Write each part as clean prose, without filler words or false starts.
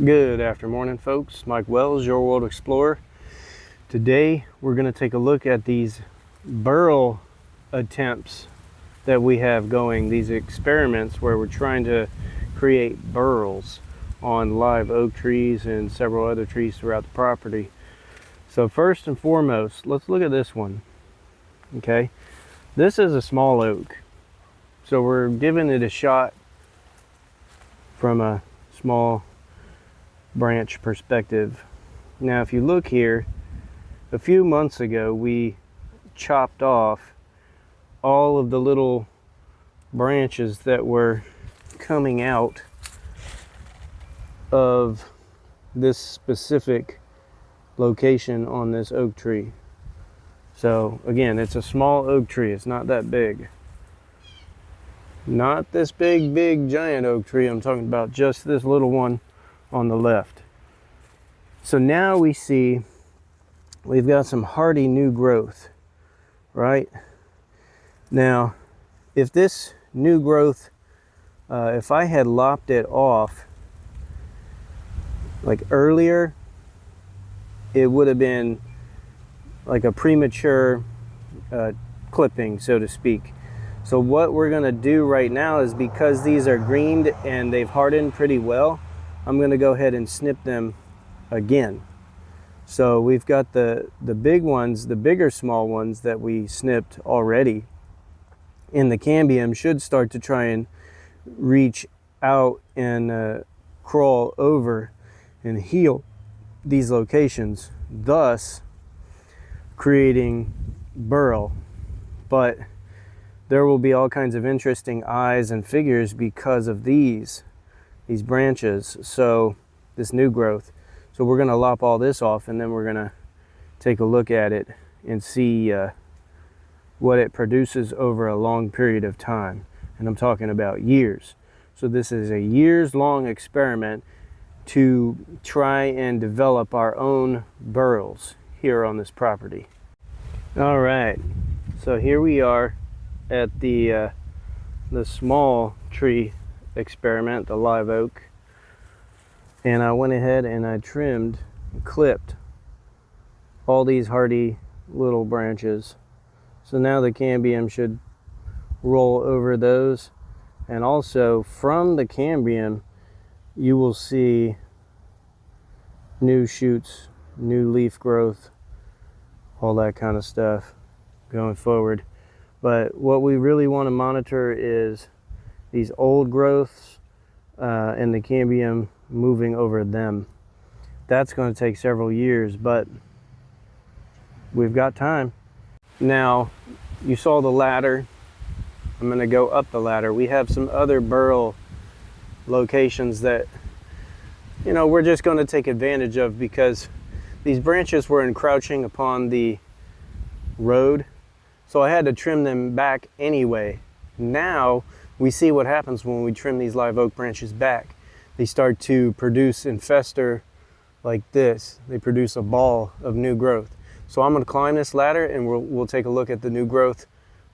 Good afternoon, folks. Mike Wells, your World Explorer. Today we're going to take a look at these burl attempts that we have going, these experiments where we're trying to create burls on live oak trees and several other trees throughout the property. So first and foremost, let's look at this one. Okay, this is a small oak, so we're giving it a shot from a small branch perspective. Now if you look here, a few months ago we chopped off all of the little branches that were coming out of this specific location on this oak tree. So again, it's a small oak tree, it's not that big. Not this big giant oak tree, I'm talking about just this little one on the left. So now we see we've got some hardy new growth, right? Now, if this new growth, if I had lopped it off like earlier, it would have been like a premature clipping, so to speak. So what we're gonna do right now is, because these are greened and they've hardened pretty well, I'm going to go ahead and snip them again. So we've got the big ones, the bigger small ones that we snipped already, and the cambium should start to try and reach out and crawl over and heal these locations, thus creating burl. But there will be all kinds of interesting eyes and figures because of these branches, so this new growth. So we're going to lop all this off, and then we're going to take a look at it and see what it produces over a long period of time, and I'm talking about years. So this is a years-long experiment to try and develop our own burls here on this property. All right, so here we are at the small tree experiment, the live oak, and I went ahead and I trimmed and clipped all these hardy little branches. So now the cambium should roll over those, and also from the cambium you will see new shoots, new leaf growth, all that kind of stuff going forward. But what we really want to monitor is these old growths and the cambium moving over them. That's going to take several years, but we've got time. Now, you saw the ladder. I'm going to go up the ladder. We have some other burl locations that, you know, we're just going to take advantage of, because these branches were encroaching upon the road, so I had to trim them back anyway. Now we see what happens when we trim these live oak branches back. They start to produce and fester like this. They produce a ball of new growth. So I'm going to climb this ladder, and we'll take a look at the new growth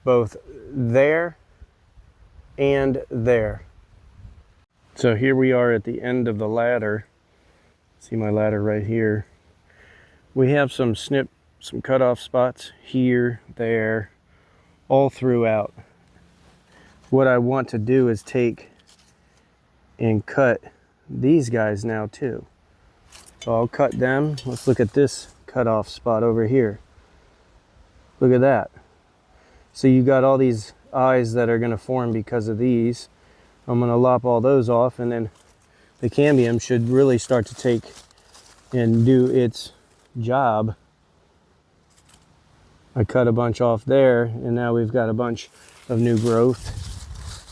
both there and there. So here we are at the end of the ladder. See my ladder right here. We have some cutoff spots here, there, all throughout. What I want to do is take and cut these guys now too. So I'll cut them. Let's look at this cutoff spot over here. Look at that. So you got all these eyes that are going to form because of these. I'm going to lop all those off, and then the cambium should really start to take and do its job. I cut a bunch off there, and now we've got a bunch of new growth.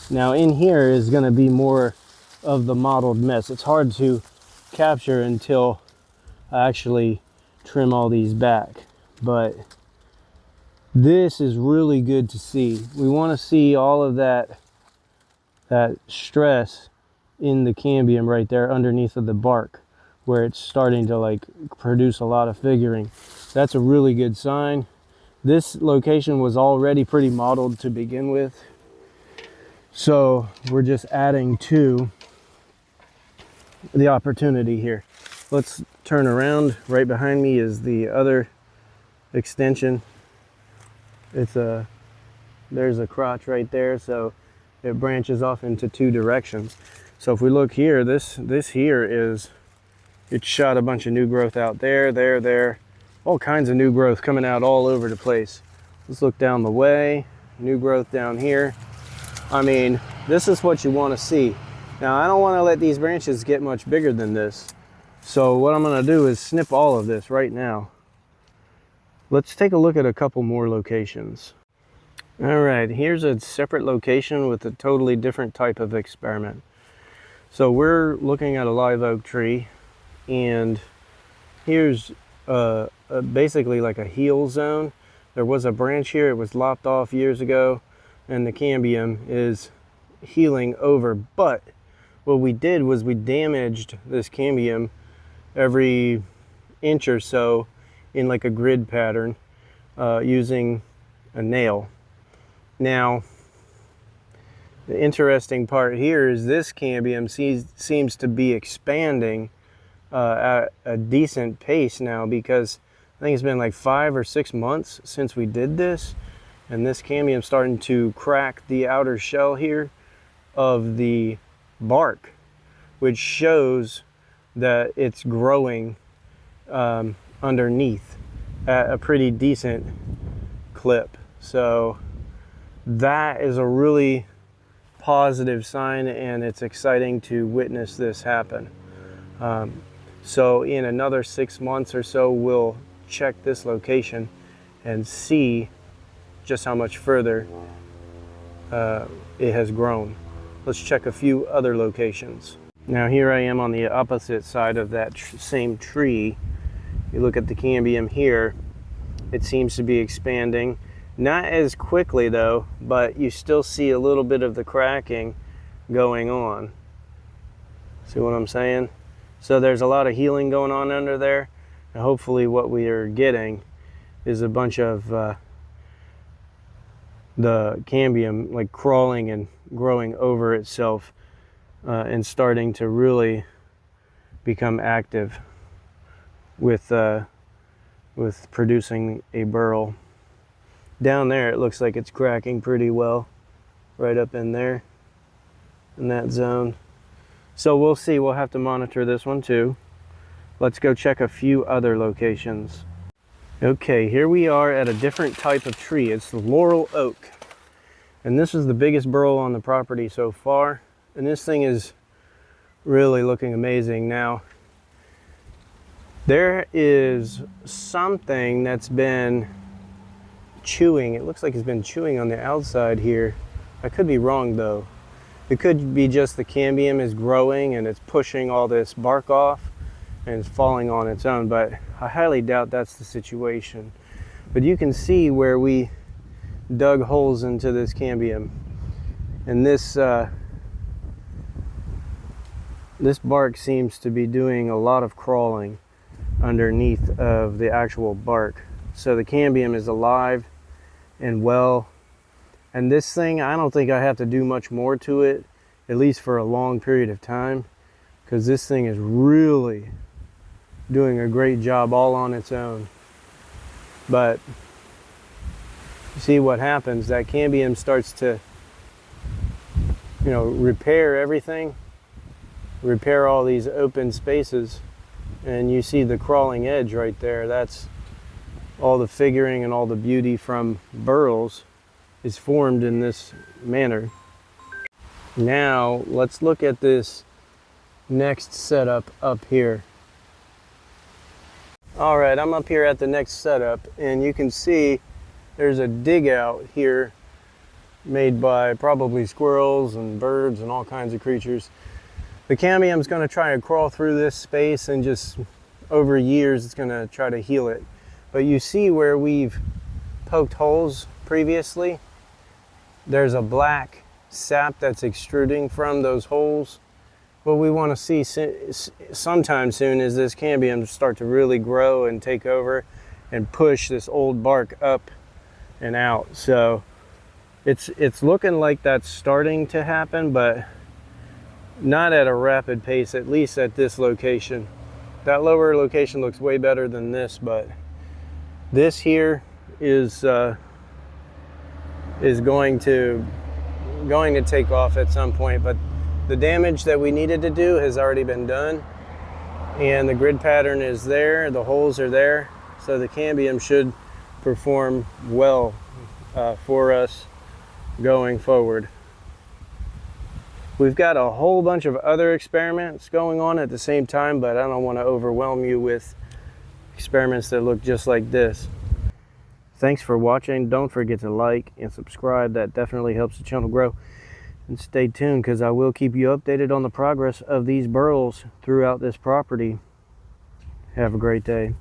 Now in here is going to be more of the mottled mess. It's hard to capture until I actually trim all these back, but this is really good to see. We want to see all of that stress in the cambium right there underneath of the bark, where it's starting to like produce a lot of figuring. That's a really good sign. This location was already pretty mottled to begin with, so we're just adding to the opportunity here. Let's turn around. Right behind me is the other extension. There's a crotch right there, so it branches off into two directions. So if we look here, this here is, it shot a bunch of new growth out there, all kinds of new growth coming out all over the place. Let's look down the way, new growth down here. I mean, this is what you want to see. Now, I don't want to let these branches get much bigger than this. So what I'm going to do is snip all of this right now. Let's take a look at a couple more locations. All right, here's a separate location with a totally different type of experiment. So we're looking at a live oak tree, and here's basically like a heel zone. There was a branch here, it was lopped off years ago, and the cambium is healing over. But what we did was we damaged this cambium every inch or so in like a grid pattern using a nail. Now, the interesting part here is this cambium seems to be expanding at a decent pace now, because I think it's been like 5 or 6 months since we did this, and this cambium's starting to crack the outer shell here of the bark, which shows that it's growing underneath at a pretty decent clip. So that is a really positive sign, and it's exciting to witness this happen. So in another 6 months or so, we'll check this location and see just how much further it has grown. Let's check a few other locations. Now here I am on the opposite side of that same tree. You look at the cambium here, it seems to be expanding. Not as quickly though, but you still see a little bit of the cracking going on. See what I'm saying? So there's a lot of healing going on under there, and hopefully what we are getting is a bunch of the cambium like crawling and growing over itself and starting to really become active with producing a burl. Down there it looks like it's cracking pretty well, right up in there in that zone. So we'll see, we'll have to monitor this one too. Let's go check a few other locations. Okay, here we are at a different type of tree. It's the laurel oak, and this is the biggest burl on the property so far, and this thing is really looking amazing. Now there is something that's been chewing. It looks like it's been chewing on the outside here. I could be wrong though. It could be just the cambium is growing and it's pushing all this bark off and it's falling on its own, but I highly doubt that's the situation. But you can see where we dug holes into this cambium, and this bark seems to be doing a lot of crawling underneath of the actual bark. So the cambium is alive and well, and this thing, I don't think I have to do much more to it, at least for a long period of time, because this thing is really doing a great job all on its own. But you see what happens, that cambium starts to, repair everything, repair all these open spaces, and you see the crawling edge right there. That's all the figuring and all the beauty from burls is formed in this manner. Now let's look at this next setup up here. All right, I'm up here at the next setup, and you can see there's a dig out here made by probably squirrels and birds and all kinds of creatures. The cambium's going to try to crawl through this space, and just over years it's going to try to heal it. But you see where we've poked holes previously, there's a black sap that's extruding from those holes. What we want to see sometime soon is this cambium start to really grow and take over and push this old bark up and out. So it's looking like that's starting to happen, but not at a rapid pace, at least at this location. That lower location looks way better than this, but this here is going to take off at some point. But the damage that we needed to do has already been done, and the grid pattern is there, the holes are there, so the cambium should perform well for us going forward. We've got a whole bunch of other experiments going on at the same time, but I don't want to overwhelm you with experiments that look just like this. Thanks for watching. Don't forget to like and subscribe. That definitely helps the channel grow. And stay tuned, because I will keep you updated on the progress of these burls throughout this property. Have a great day.